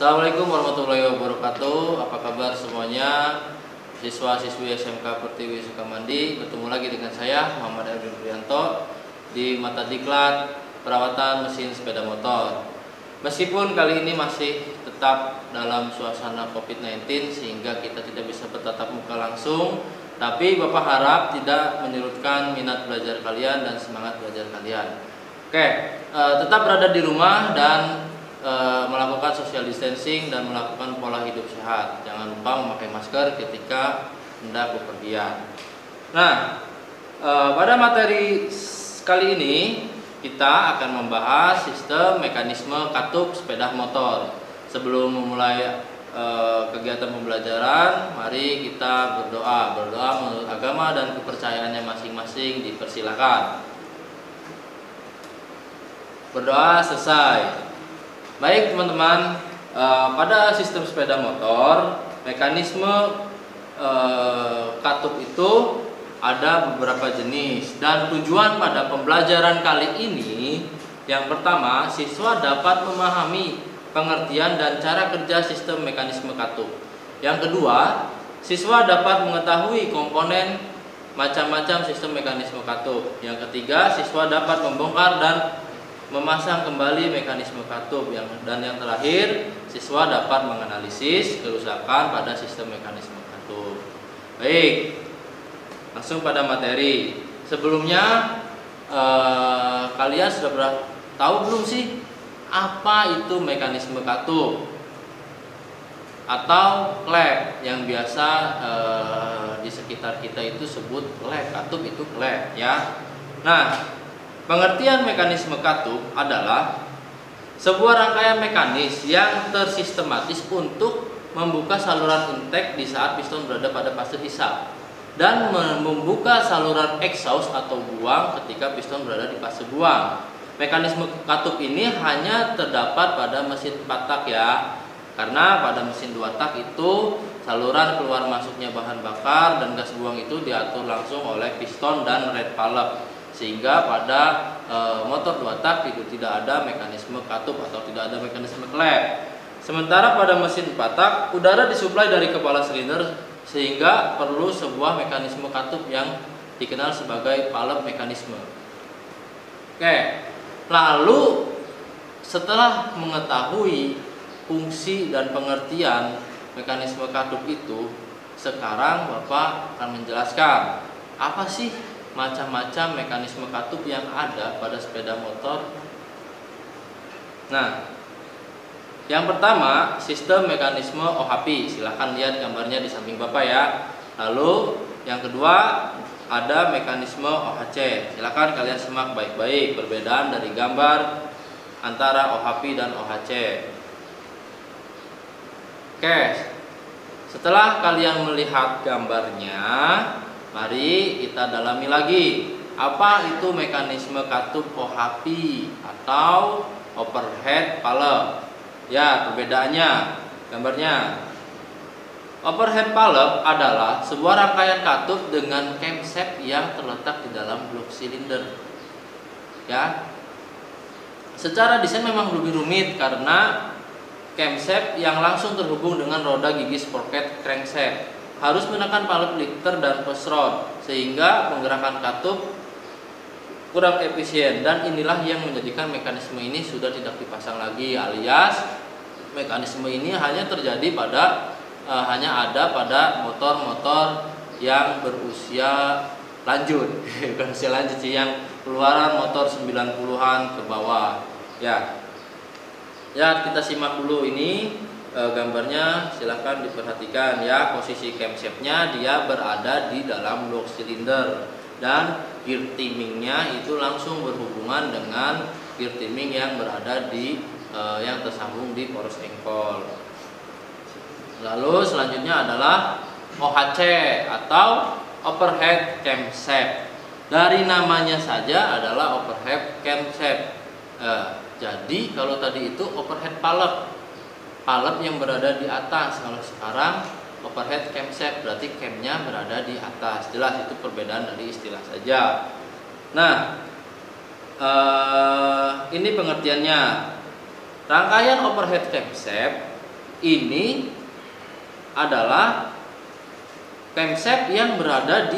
Assalamualaikum warahmatullahi wabarakatuh. Apa kabar semuanya? Siswa-siswi SMK Pertiwi Sukamandi, bertemu lagi dengan saya Muhammad Erwin Prianto di mata diklat perawatan mesin sepeda motor. Meskipun kali ini masih tetap dalam suasana COVID-19 sehingga kita tidak bisa bertatap muka langsung, tapi Bapak harap tidak menyurutkan minat belajar kalian dan semangat belajar kalian. Oke, tetap berada di rumah dan melakukan social distancing dan melakukan pola hidup sehat. Jangan lupa memakai masker ketika hendak bepergian. Nah, pada materi kali ini kita akan membahas sistem mekanisme katup sepeda motor. Sebelum memulai kegiatan pembelajaran, mari kita berdoa. Berdoa menurut agama dan kepercayaannya masing-masing dipersilakan. Berdoa selesai. Baik teman-teman, pada sistem sepeda motor, mekanisme katup itu ada beberapa jenis. Dan tujuan pada pembelajaran kali ini, yang pertama, siswa dapat memahami pengertian dan cara kerja sistem mekanisme katup. Yang kedua, siswa dapat mengetahui komponen macam-macam sistem mekanisme katup. Yang ketiga, siswa dapat membongkar dan memasang kembali mekanisme katup. Dan yang terakhir, siswa dapat menganalisis kerusakan pada sistem mekanisme katup. Baik, langsung pada materi. Sebelumnya kalian sudah pernah tahu belum sih apa itu mekanisme katup atau klep yang biasa di sekitar kita itu sebut klep. Katup itu klep ya. Nah, pengertian mekanisme katup adalah sebuah rangkaian mekanis yang tersistematis untuk membuka saluran intake di saat piston berada pada fase hisap dan membuka saluran exhaust atau buang ketika piston berada di fase buang. Mekanisme katup ini hanya terdapat pada mesin 4 tak ya, karena pada mesin 2 tak itu saluran keluar masuknya bahan bakar dan gas buang itu diatur langsung oleh piston dan red valve, sehingga pada motor 2 tak itu tidak ada mekanisme katup atau tidak ada mekanisme klep. Sementara pada mesin 4 tak udara disuplai dari kepala silinder sehingga perlu sebuah mekanisme katup yang dikenal sebagai valve mekanisme. Oke, lalu setelah mengetahui fungsi dan pengertian mekanisme katup itu, sekarang Bapak akan menjelaskan apa sih macam-macam mekanisme katup yang ada pada sepeda motor. Nah, yang pertama, sistem mekanisme OHP. Silahkan lihat gambarnya di samping Bapak ya. Lalu yang kedua ada mekanisme OHC. Silahkan kalian simak baik-baik perbedaan dari gambar antara OHP dan OHC. Oke, setelah kalian melihat gambarnya, mari kita dalami lagi. Apa itu mekanisme katup OHP atau overhead valve? Ya, perbedaannya gambarnya. Overhead valve adalah sebuah rangkaian katup dengan camshaft yang terletak di dalam blok silinder. Ya. Secara desain memang lebih rumit karena camshaft yang langsung terhubung dengan roda gigi sprocket crankshaft harus menekan valve lifter dan push rod sehingga penggerakan katup kurang efisien, dan inilah yang menjadikan mekanisme ini sudah tidak dipasang lagi, alias mekanisme ini hanya terjadi pada hanya ada pada motor-motor yang berusia lanjut bukan usia lanjut sih, yang keluaran motor 90-an ke bawah ya. Ya, kita simak dulu ini gambarnya, silahkan diperhatikan ya. Posisi camshaftnya dia berada di dalam blok silinder dan gear timingnya itu langsung berhubungan dengan gear timing yang berada di yang tersambung di poros engkol. Lalu selanjutnya adalah OHC atau overhead camshaft. Dari namanya saja adalah overhead camshaft. Jadi kalau tadi itu overhead valve yang berada di atas. Kalau sekarang overhead camshaft berarti camnya berada di atas. Jelas itu perbedaan dari istilah saja. Nah, ini pengertiannya. Rangkaian overhead camshaft ini adalah camshaft yang berada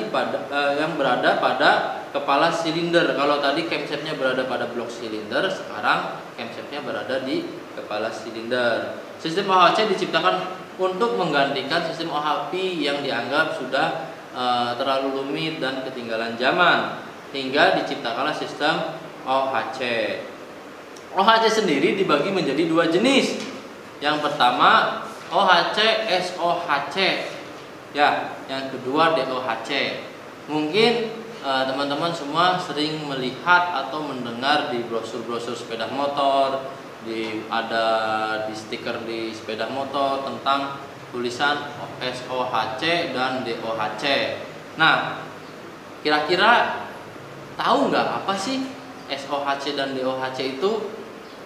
pada kepala silinder. Kalau tadi camshaftnya berada pada blok silinder, sekarang camshaftnya berada di kepala silinder. Sistem OHC diciptakan untuk menggantikan sistem OHP yang dianggap sudah terlalu rumit dan ketinggalan zaman, hingga diciptakanlah sistem OHC. OHC sendiri dibagi menjadi dua jenis. Yang pertama OHC SOHC, ya, yang kedua DOHC. Mungkin teman-teman semua sering melihat atau mendengar di brosur-brosur sepeda motor, ada di stiker di sepeda motor tentang tulisan SOHC dan DOHC. Nah, kira-kira tahu nggak apa sih SOHC dan DOHC itu?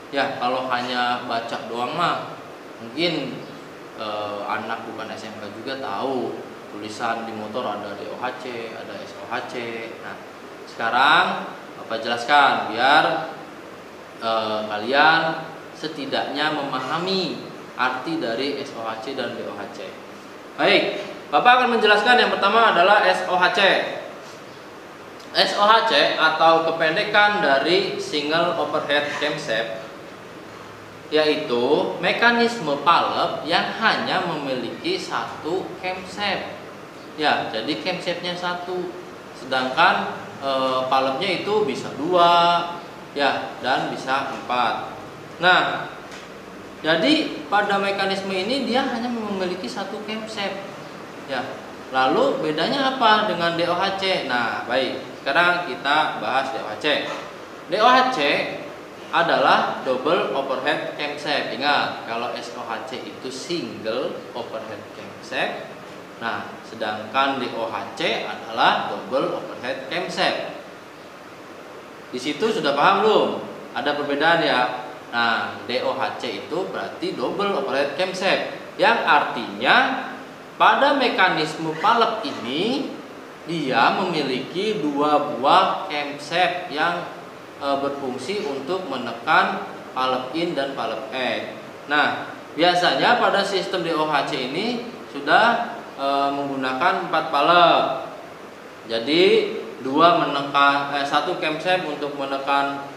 Ya, kalau hanya baca doang mah mungkin anak bukan SMK juga tahu tulisan di motor ada DOHC, ada SOHC. Nah, sekarang Bapak jelaskan biar kalian setidaknya memahami arti dari SOHC dan DOHC. Baik, Bapak akan menjelaskan yang pertama adalah SOHC. SOHC atau kependekan dari Single Overhead Camshaft, yaitu mekanisme palep yang hanya memiliki satu camshaft. Ya, jadi camshaftnya satu, sedangkan palepnya itu bisa dua, ya, dan bisa 4. Nah, jadi pada mekanisme ini dia hanya memiliki satu camshaft. Ya, lalu bedanya apa dengan DOHC? Nah, baik, sekarang kita bahas DOHC. DOHC adalah double overhead camshaft. Ingat, kalau SOHC itu single overhead camshaft. Nah, sedangkan DOHC adalah double overhead camshaft. Di situ sudah paham belum? Ada perbedaan ya. Nah, DOHC itu berarti double overhead camshaft, yang artinya pada mekanisme palep ini dia memiliki dua buah camshaft yang berfungsi untuk menekan palep in dan palep out. Nah, biasanya pada sistem DOHC ini sudah menggunakan 4 palep. Jadi satu camshaft untuk menekan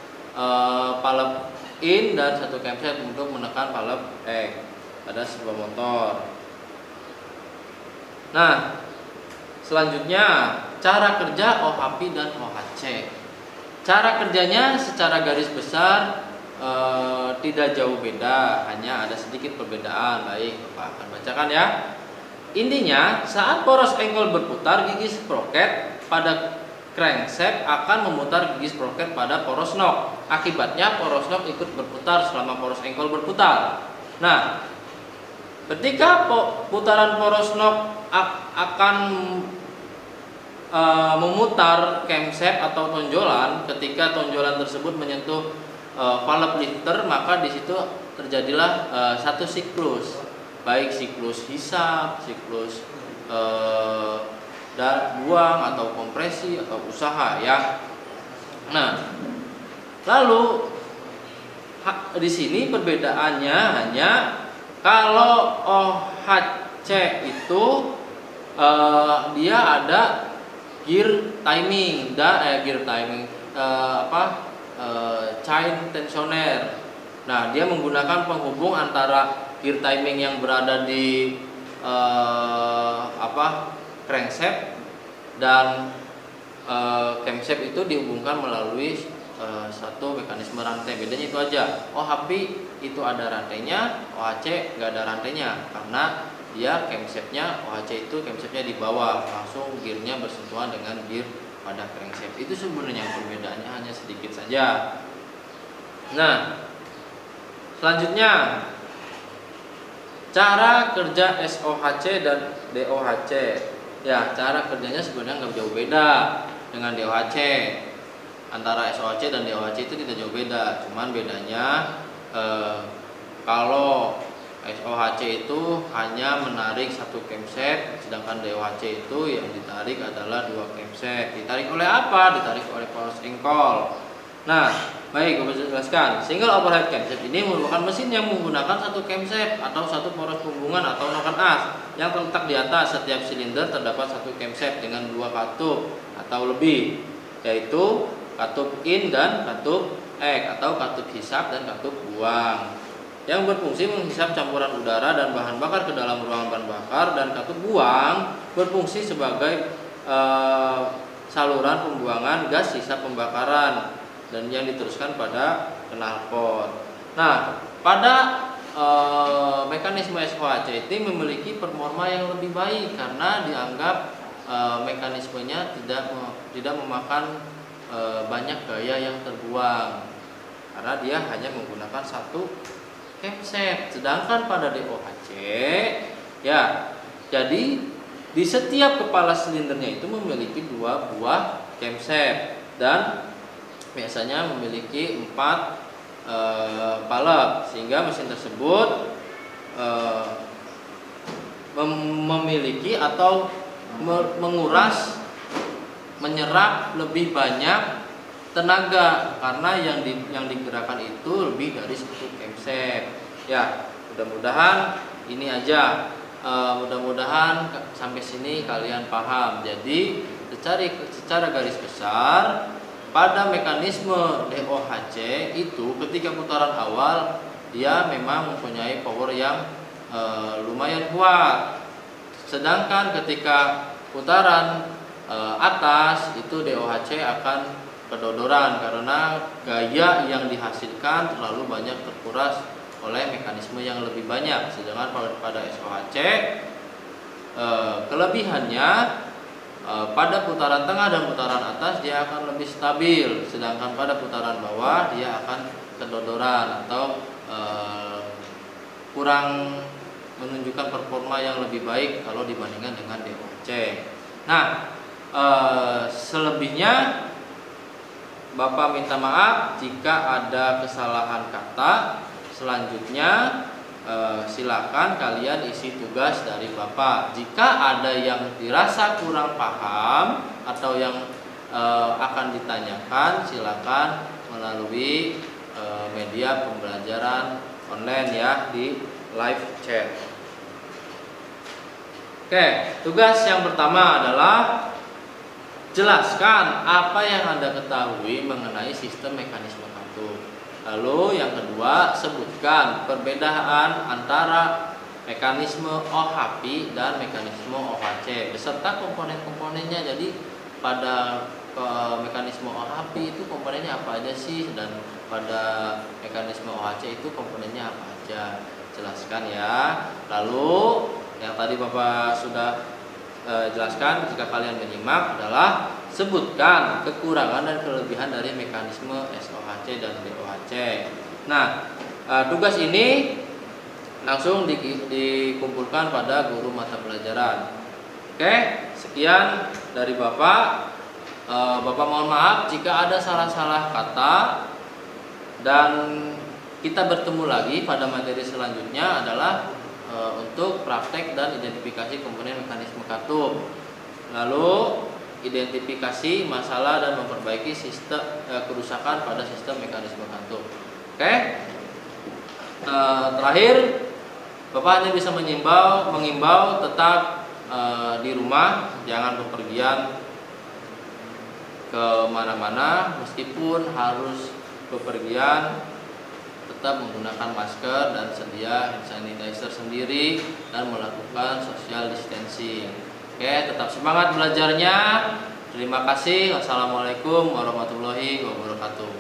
palep in dan satu camshaft untuk menekan palep out pada sebuah motor. Nah, selanjutnya cara kerja OHP dan OHC. Cara kerjanya secara garis besar tidak jauh beda, hanya ada sedikit perbedaan. Baik, Bapak akan bacakan ya. Intinya, saat poros engkol berputar, gigi sprocket pada crankshaft akan memutar gigi sprocket pada poros nok. Akibatnya poros nok ikut berputar selama poros engkol berputar. Nah, ketika putaran poros nok akan memutar camshaft atau tonjolan, ketika tonjolan tersebut menyentuh valve lifter, maka di situ terjadilah satu siklus, baik siklus hisap, siklus buang atau kompresi atau usaha ya. Nah, lalu di sini perbedaannya hanya kalau OHC itu dia ada gear timing chain tensioner. Nah, dia menggunakan penghubung antara gear timing yang berada di crankshaft dan camshaft itu dihubungkan melalui satu mekanisme rantai. Bedanya itu aja. OHP itu ada rantainya, OHC nggak ada rantainya, karena dia camshaftnya, OHC itu camshaftnya di bawah, langsung gearnya bersentuhan dengan gear pada crankshaft. Itu sebenarnya perbedaannya hanya sedikit saja. Nah, selanjutnya cara kerja SOHC dan DOHC. Ya, cara kerjanya sebenarnya nggak jauh beda dengan DOHC. Antara SOHC dan DOHC itu tidak jauh beda, cuman bedanya kalau SOHC itu hanya menarik satu camshaft, sedangkan DOHC itu yang ditarik adalah 2 camshaft. Ditarik oleh apa? Ditarik oleh poros engkol. Nah, Baik, Bapak jelaskan. Single overhead camshaft ini merupakan mesin yang menggunakan satu camshaft atau satu poros pembuangan atau noken as yang terletak di atas. Setiap silinder terdapat satu camshaft dengan dua katup atau lebih, yaitu katup in dan katup egg atau katup hisap dan katup buang, yang berfungsi menghisap campuran udara dan bahan bakar ke dalam ruangan bahan bakar, dan katup buang berfungsi sebagai saluran pembuangan gas sisa pembakaran dan yang diteruskan pada knalpot. Nah, pada mekanisme SOHC ini memiliki performa yang lebih baik karena dianggap mekanismenya tidak memakan banyak gaya yang terbuang karena dia hanya menggunakan satu camshaft. Sedangkan pada DOHC ya, jadi di setiap kepala silindernya itu memiliki dua buah camshaft dan biasanya memiliki 4 palep, sehingga mesin tersebut memiliki atau menyerap lebih banyak tenaga karena yang digerakkan itu lebih dari satu camshaft. Ya, mudah-mudahan ini aja. Mudah-mudahan sampai sini kalian paham. Jadi secara garis besar pada mekanisme DOHC itu ketika putaran awal dia memang mempunyai power yang lumayan kuat. Sedangkan ketika putaran atas itu DOHC akan kedodoran karena gaya yang dihasilkan terlalu banyak terkuras oleh mekanisme yang lebih banyak. Sedangkan pada SOHC kelebihannya pada putaran tengah dan putaran atas dia akan lebih stabil, sedangkan pada putaran bawah dia akan kedodoran atau kurang menunjukkan performa yang lebih baik kalau dibandingkan dengan DOHC. Nah, selebihnya Bapak minta maaf jika ada kesalahan kata. Selanjutnya silakan kalian isi tugas dari Bapak. Jika ada yang dirasa kurang paham atau yang akan ditanyakan, silakan melalui media pembelajaran online ya, di live chat. Oke, tugas yang pertama adalah jelaskan apa yang Anda ketahui mengenai sistem mekanisme katup. Lalu yang kedua, sebutkan perbedaan antara mekanisme OHP dan mekanisme OHC beserta komponen-komponennya. Jadi pada mekanisme OHP itu komponennya apa aja sih, dan pada mekanisme OHC itu komponennya apa aja. Jelaskan ya. Lalu yang tadi Bapak sudah jelaskan, jika kalian menyimak, adalah sebutkan kekurangan dan kelebihan dari mekanisme SOHC dan DOHC. Nah, tugas ini langsung dikumpulkan pada guru mata pelajaran. Oke, sekian dari Bapak. Bapak mohon maaf jika ada salah-salah kata, dan kita bertemu lagi pada materi selanjutnya adalah untuk praktek dan identifikasi komponen mekanisme katup, lalu identifikasi masalah dan memperbaiki sistem kerusakan pada sistem mekanisme katup. Oke. Terakhir, Bapak hanya bisa mengimbau tetap di rumah, jangan bepergian ke mana-mana. Meskipun harus bepergian, tetap menggunakan masker dan sedia hand sanitizer sendiri dan melakukan social distancing. Oke, tetap semangat belajarnya. Terima kasih. Wassalamualaikum warahmatullahi wabarakatuh.